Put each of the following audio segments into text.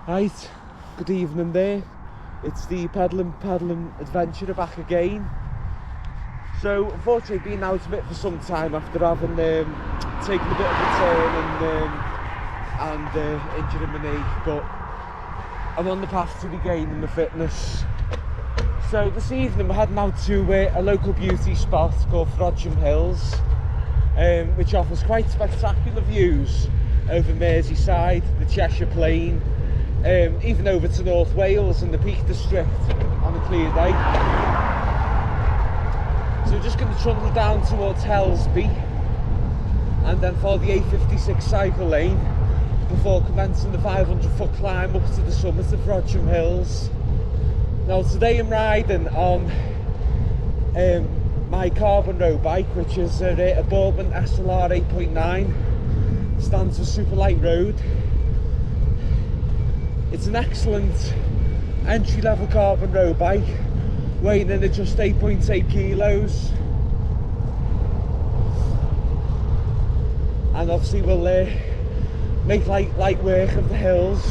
Right, good evening there. It's the peddling adventurer back again. So unfortunately been out of it for some time after having taken a bit of a turn and injuring my knee, but I'm on the path to regaining my fitness. So this evening we're heading out to a local beauty spot called Frodsham Hills, which offers quite spectacular views over Merseyside, the Cheshire Plain, even over to North Wales and the Peak District on a clear day. So we're just going to trundle down towards Helsby and then follow the A56 cycle lane before commencing the 500-foot climb up to the summit of Frodsham Hills. Now today I'm riding on my carbon road bike, which is a Boardman SLR 8.9, stands for super light road. It's an excellent entry-level carbon road bike, weighing in at just 8.8 kilos. And obviously we'll make light work of the hills.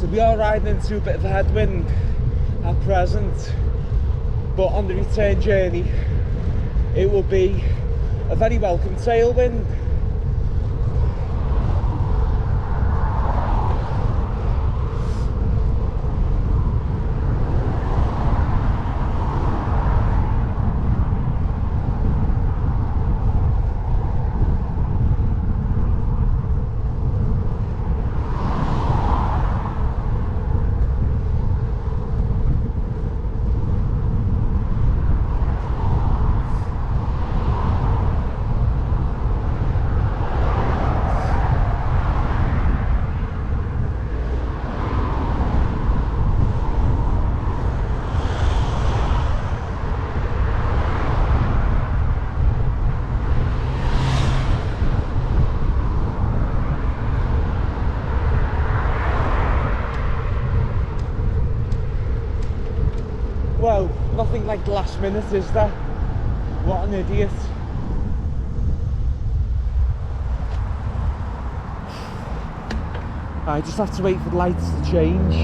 So we are riding into a bit of a headwind at present, but on the return journey it will be a very welcome tailwind. Well, nothing like the last minute, is there? What an idiot. I just have to wait for the lights to change.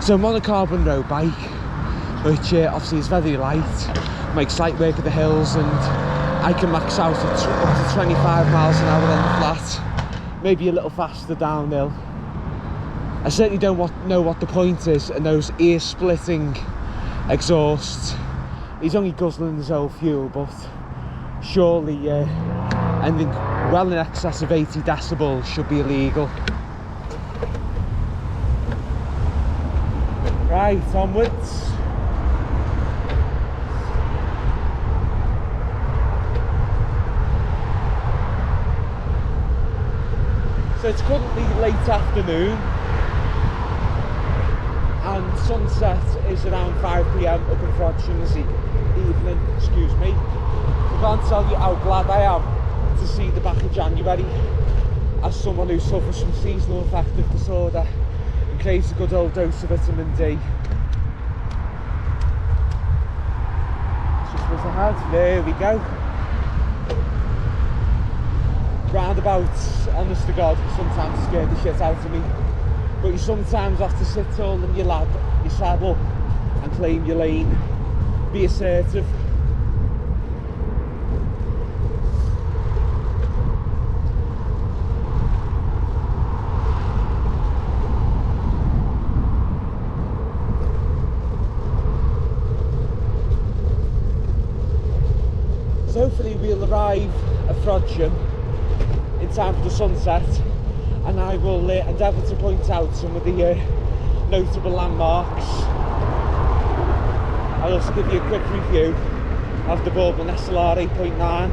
So I'm on a carbon road bike, which obviously is very light, makes light work of the hills, and I can max out at up to 25 miles an hour on the flat, maybe a little faster downhill. I certainly don't know what the point is in those ear-splitting exhausts. He's only guzzling his own fuel, but surely anything well in excess of 80 decibels should be illegal. Right, onwards. So it's currently late afternoon, and sunset is around 5 PM up in Frodsham this evening, excuse me. I can't tell you how glad I am to see the back of January, as someone who suffers from seasonal affective disorder and craves a good old dose of vitamin D. Just was ahead, there we go. Roundabouts, honest to God, sometimes scare the shit out of me. But you sometimes have to sit tall in your saddle and claim your lane. Be assertive. So hopefully we'll arrive at Frodsham in time for the sunset, and I will endeavour to point out some of the notable landmarks. I'll also give you a quick review of the Boardman SLR 8.9.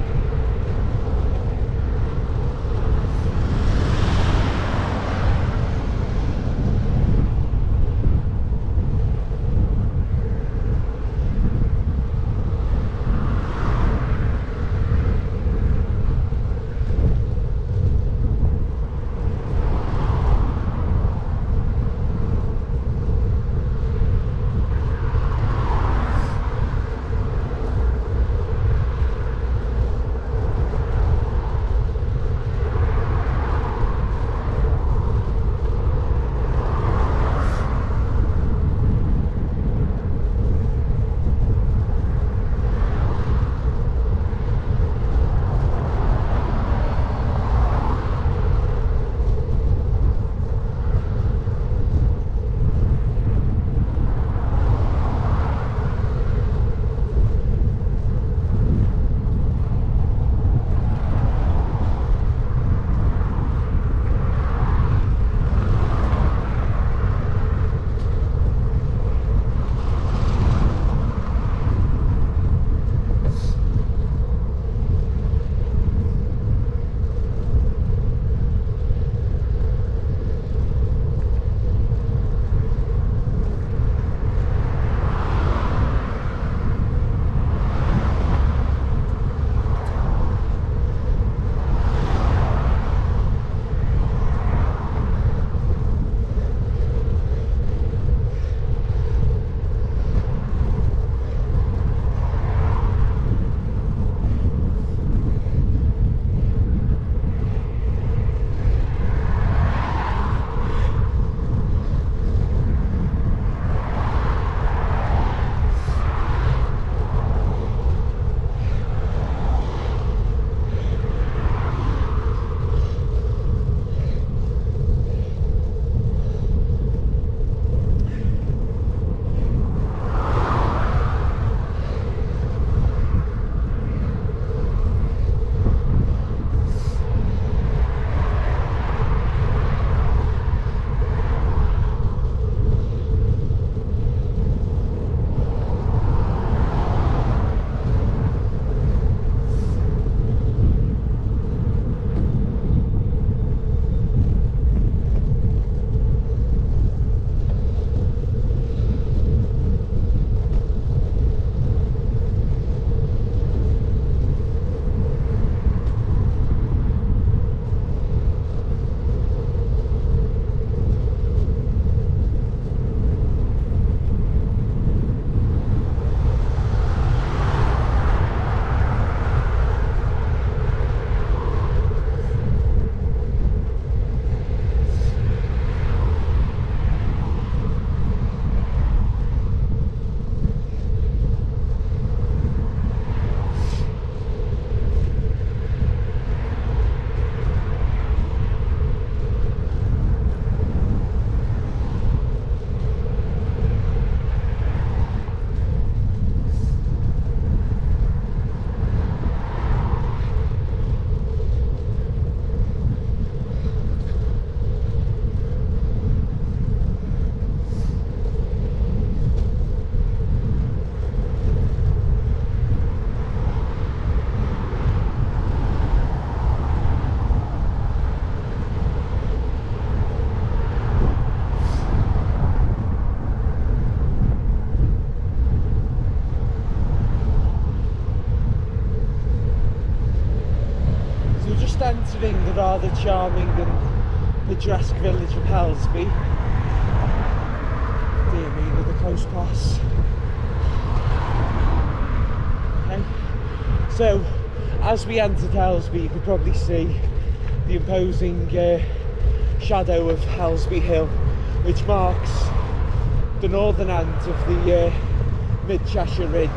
entering the rather charming and picturesque village of Helsby. Dear me, another close pass. Okay. So, as we entered Helsby, you could probably see the imposing shadow of Helsby Hill, which marks the northern end of the Mid-Cheshire Ridge.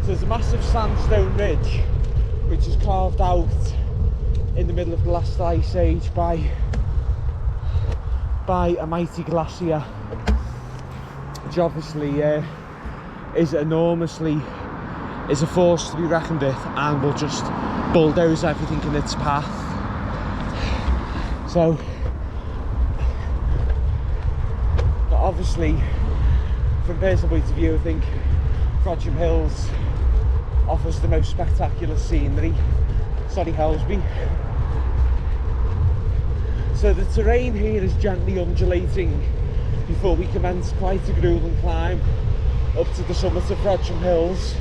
So there's a massive sandstone ridge which is carved out in the middle of the last ice age by a mighty glacier, which obviously is a force to be reckoned with and will just bulldoze everything in its path. So, but obviously, from a personal point of view, I think Frodsham Hills offers the most spectacular scenery. Sorry, Helsby. So the terrain here is gently undulating before we commence quite a gruelling climb up to the summit of Frodsham Hills.